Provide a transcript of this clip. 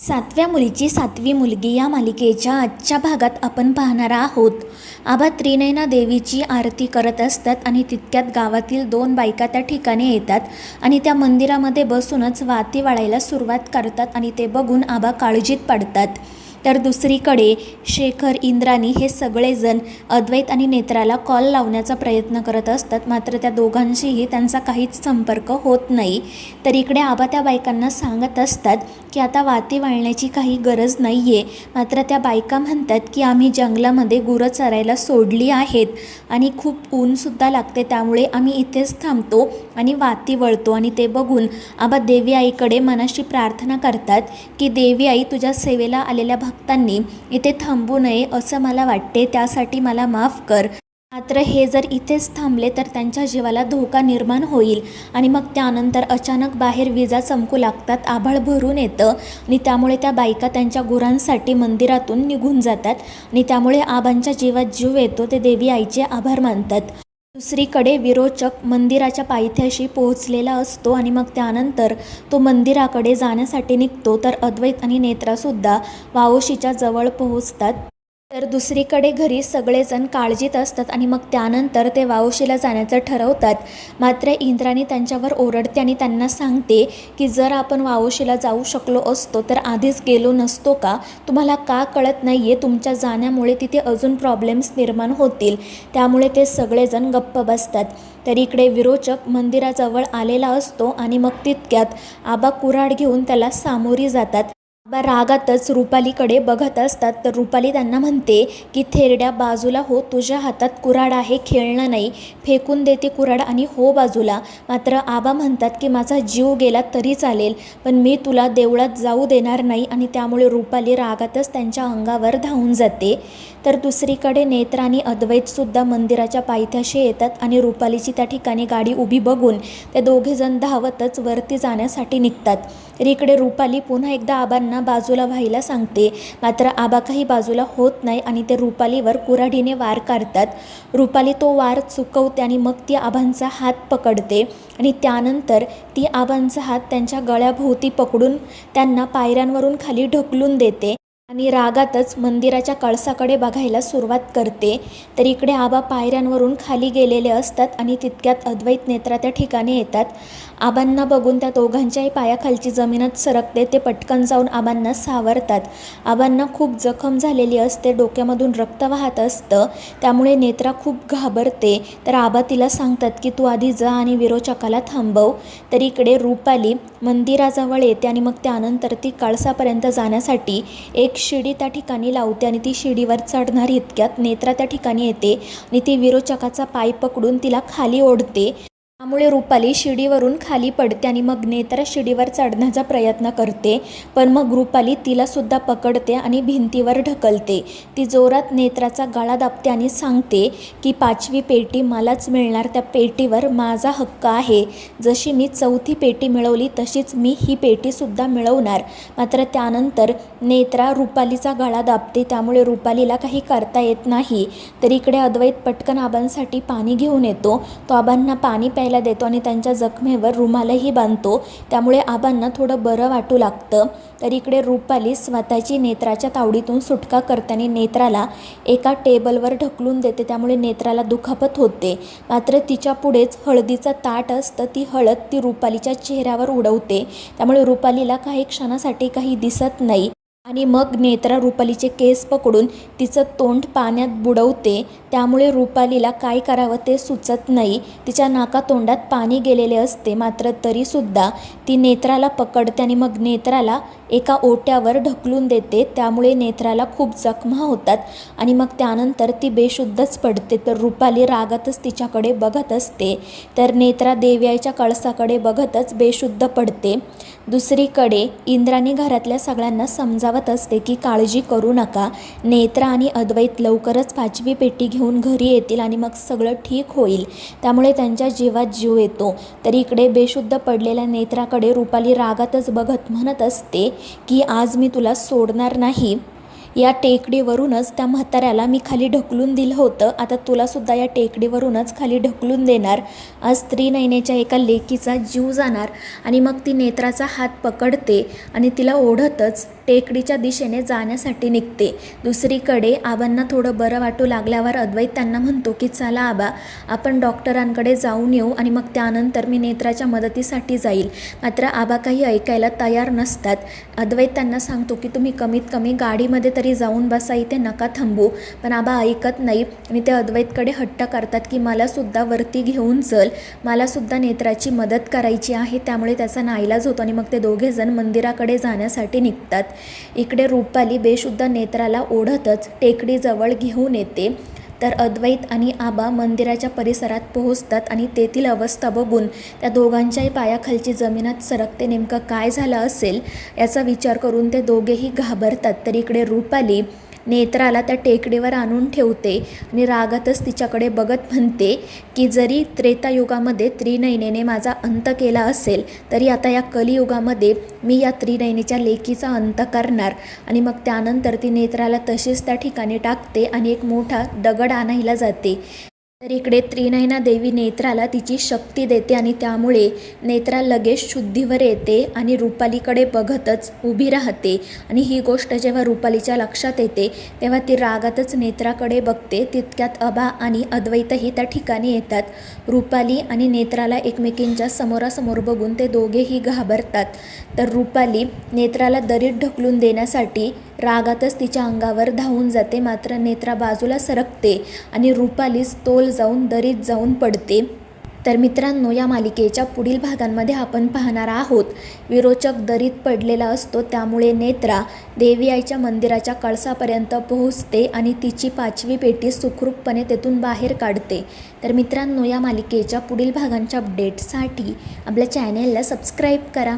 सातव्या मुलीची सातवी मुलगी या मालिकेच्या आजच्या भागात आपण पाहणार आहोत. आबा त्रिनयना देवीची आरती करत असतात आणि तितक्यात गावातील दोन बायका त्या ठिकाणी येतात आणि त्या मंदिरामध्ये बसूनच वाती वाळायला सुरुवात करतात आणि ते बघून आबा काळजीत पडतात. तर दुसरीकडे शेखर, इंद्राणी हे सगळेजण अद्वैत आणि नेत्राला कॉल लावण्याचा प्रयत्न करत असतात, मात्र त्या दोघांशीही त्यांचा काहीच संपर्क होत नाही. तर इकडे आबा त्या बायकांना सांगत असतात की आता वाती वाळण्याची काही गरज नाही आहे. मात्र त्या बायका म्हणतात की आम्ही जंगलामध्ये गुरं चरायला सोडली आहेत आणि खूप ऊनसुद्धा लागते, त्यामुळे आम्ही इथेच थांबतो आणि वाती वळतो. आणि ते बघून आबा देवी आईकडे मनाशी प्रार्थना करतात की देवी आई, तुझ्या सेवेला आलेल्या भक्तांनी इथे थांबू नये असं मला वाटते, त्यासाठी मला माफ कर. मात्र हे जर इथेच थांबले तर त्यांच्या जीवाला धोका निर्माण होईल. आणि मग त्यानंतर अचानक बाहेर विजा चमकू लागतात, आभाळ भरून येतं आणि त्यामुळे त्या बायका त्यांच्या गुरांसाठी मंदिरातून निघून जातात आणि त्यामुळे आबांच्या जीवात जीव येतो. ते देवी आईचे आभार मानतात. दुसरीकडे विरोचक मंदिराच्या पायथ्याशी पोहोचलेला असतो आणि मग त्यानंतर तो मंदिराकडे जाण्यासाठी निघतो. तर अद्वैत आणि नेत्रासुद्धा वावोशीच्या जवळ पोहोचतात. तर दुसरीकडे घरी सगळेजण काळजीत असतात आणि मग त्यानंतर ते वावोशीला जाण्याचं ठरवतात. मात्र इंद्राणी त्यांच्यावर ओरडते आणि त्यांना सांगते की जर आपण वावोशीला जाऊ शकलो असतो तर आधीच गेलो नसतो का? तुम्हाला का कळत नाही आहे? तुमच्या जाण्यामुळे तिथे अजून प्रॉब्लेम्स निर्माण होतील. त्यामुळे ते सगळेजण गप्प बसतात. तर इकडे विरोचक मंदिराजवळ आलेला असतो आणि मग तितक्यात आबा कुऱ्हाड घेऊन त्याला सामोरी जातात. आबा रागातच रुपालीकडे बघत असतात. तर रुपाली त्यांना म्हणते की थेरड्या बाजूला हो, तुझ्या हातात कुऱ्हाड आहे, खेळणं नाही, फेकून देते कुऱ्हाड आणि हो बाजूला. मात्र आबा म्हणतात की माझा जीव गेला तरी चालेल, पण मी तुला देवळात जाऊ देणार नाही. आणि त्यामुळे रुपाली रागातच त्यांच्या अंगावर धावून जाते. तर दुसरीकडे नेत्र आणि अद्वैतसुद्धा मंदिराच्या पायथ्याशी येतात आणि रुपालीची त्या ठिकाणी गाडी उभी बघून ते दोघेजण धावतच वरती जाण्यासाठी निघतात. तर इकडे रुपाली पुन्हा एकदा आबांना बाजूला व्हायला सांगते, मात्र आबा काही बाजूला होत नाही आणि ते रुपालीवर कुऱ्हाडीने वार करतात. रुपाली तो वार चुकवते आणि मग ती आबांचा हात पकडते आणि त्यानंतर ती आबांचा हात त्यांच्या गळ्याभोवती पकडून त्यांना पायऱ्यांवरून खाली ढकलून देते आणि रागातच मंदिराच्या कळसाकडे बघायला सुरुवात करते. तर इकडे आबा पायऱ्यांवरून खाली गेलेले असतात आणि तितक्यात अद्वैत नेत्रा त्या ठिकाणी येतात. आबांना बघून त्या दोघांच्याही पायाखालची जमीनच सरकते. ते पटकन जाऊन आबांना सावरतात. आबांना खूप जखम झालेली असते, डोक्यामधून रक्त वाहत असतं, त्यामुळे नेत्रा खूप घाबरते. तर आबा तिला सांगतात की तू आधी जा आणि विरोचकाला थांबव. तर इकडे रुपाली मंदिराजवळ येते आणि मग त्यानंतर ती कळसापर्यंत जाण्यासाठी एक शिडी त्या ठिकाणी लावते आणि ती शिडीवर चढणार इतक्यात नेत्रा त्या ठिकाणी येते आणि ती विरोचकाचा पाय पकडून तिला खाली ओढते. त्यामुळे रुपाली शिडीवरून खाली पडते आणि मग नेत्रा शिडीवर चढण्याचा प्रयत्न करते, पण मग रुपाली तिलासुद्धा पकडते आणि भिंतीवर ढकलते. ती जोरात नेत्राचा गळा दाबते आणि सांगते की 5वी पेटी मलाच मिळणार, त्या पेटीवर माझा हक्क आहे. जशी मी 4थी पेटी मिळवली तशीच मी ही पेटीसुद्धा मिळवणार. मात्र त्यानंतर नेत्रा रुपालीचा गळा दाबते, त्यामुळे रुपालीला काही करता येत नाही. तर इकडे अद्वैत पटकन आबांसाठी पाणी घेऊन येतो. तो आबांना पाणी प्यायला देतो आणि त्यांच्या जखमेवर रुमालही बांधतो, त्यामुळे आबांना थोडं बरं वाटू लागतं. तर इकडे रुपाली स्वतःची नेत्राच्या तावडीतून सुटका करताना नेत्राला एका टेबलवर ढकलून देते, त्यामुळे नेत्राला दुखापत होते. मात्र तिच्या पुढेच हळदीचं ताट असतं, ती हळद ती रुपालीच्या चेहऱ्यावर उडवते, त्यामुळे रुपालीला काही क्षणासाठी काही दिसत नाही. आणि मग नेत्रा रुपालीचे केस पकडून तिचं तोंड पाण्यात बुडवते, त्यामुळे रुपालीला काय करावं ते सुचत नाही. तिच्या नाकातोंडात पाणी गेलेले असते, मात्र तरीसुद्धा ती नेत्राला पकडते आणि मग नेत्राला एका ओट्यावर ढकलून देते, त्यामुळे नेत्राला खूप जखमा होतात आणि मग त्यानंतर ती बेशुद्धच पडते. तर रुपाली रागातच तिच्याकडे बघत असते. तर नेत्रा देव्याच्या कळसाकडे बघतच बेशुद्ध पडते. दुसरीकडे इंद्राणी घरातल्या सगळ्यांना समजावत असते की काळजी करू नका, नेत्रा आणि अद्वैत लवकरच 5वी पेटी घेऊन घरी येतील आणि मग सगळं ठीक होईल. त्यामुळे त्यांच्या जीवात जीव येतो. तर इकडे बेशुद्ध पडलेल्या नेत्राकडे रुपाली रागातच बघत म्हणत असते की आज मी तुला सोडणार नाही. या टेकडीवरूनच त्या म्हाताऱ्याला मी खाली ढकलून दिलं होतं, आता तुलासुद्धा या टेकडीवरूनच खाली ढकलून देणार. आज त्रिनयनेच्या एका लेकीचा जीव जाणार. आणि मग ती नेत्राचा हात पकडते आणि तिला ओढतच टेकडीच्या दिशेने जाण्यासाठी निघते. दुसरीकडे आबांना थोडं बरं वाटू लागल्यावर अद्वैत त्यांना म्हणतो की चला आबा, आपण डॉक्टरांकडे जाऊन येऊ आणि मग त्यानंतर मी नेत्राच्या मदतीसाठी जाईल. मात्र आबा काही ऐकायला तयार नसतात. अद्वैत त्यांना सांगतो की तुम्ही कमीत कमी गाडीमध्ये तरी जाऊन बसा, इथे नका थांबू. पण आबा ऐकत नाही आणि ते अद्वैतकडे हट्ट करतात की मलासुद्धा वरती घेऊन चल, मलासुद्धा नेत्राची मदत करायची आहे. त्यामुळे त्याचा नाईलाज होतो आणि मग ते दोघेजण मंदिराकडे जाण्यासाठी निघतात. इकडे रुपाली बेशुद्ध नेत्राला ओढतच टेकडीजवळ घेऊन येते. तर अद्वैत आणि आबा मंदिराच्या परिसरात पोहोचतात आणि तेथील अवस्था बघून त्या दोघांच्याही पायाखालची जमीनात सरकते. नेमकं काय झालं असेल याचा विचार करून ते दोघेही घाबरतात. तर इकडे रुपाली नेत्राला त्या टेकडीवर आणून ठेवते आणि रागातच तिच्याकडे बघत म्हणते की जरी त्रेतायुगामध्ये त्रिनयनेने माझा अंत केला असेल तरी आता या कलियुगामध्ये मी या त्रिनयनेच्या लेकीचा अंत करणार. आणि मग त्यानंतर ती नेत्राला तशीच त्या ठिकाणी टाकते आणि एक मोठा दगड आणायला जाते. तर इकडे त्रिनयना देवी नेत्राला तिची शक्ती देते आणि त्यामुळे नेत्रा लगेच शुद्धीवर येते आणि रुपालीकडे बघतच उभी राहते. आणि ही गोष्ट जेव्हा रुपालीच्या लक्षात येते तेव्हा ती रागातच नेत्राकडे बघते. तितक्यात आबा आणि अद्वैतही त्या ठिकाणी येतात. रुपाली आणि नेत्राला एकमेकींच्या समोरासमोर बघून ते दोघेही घाबरतात. तर रुपाली नेत्राला दरीत ढकलून देण्यासाठी रागातच तिच्या अंगावर धावून जाते. मात्र नेत्रा बाजूला सरकते आणि रुपालीच तोल जाऊन दरीत जाऊन पडते. तर मित्रांनो, या मालिकेच्या पुढील भागांमध्ये आपण पाहणार आहोत विरोचक दरीत पडलेला असतो. त्यामुळे नेत्रा देवी आईच्या मंदिराच्या कळसापर्यंत पोहोचते आणि तिची 5वी पेटी सुखरूपपणे तेथून बाहेर काढते. तर मित्रांनो, या मालिकेच्या पुढील भागांच्या अपडेटसाठी आपल्या चॅनेलला सबस्क्राईब करा.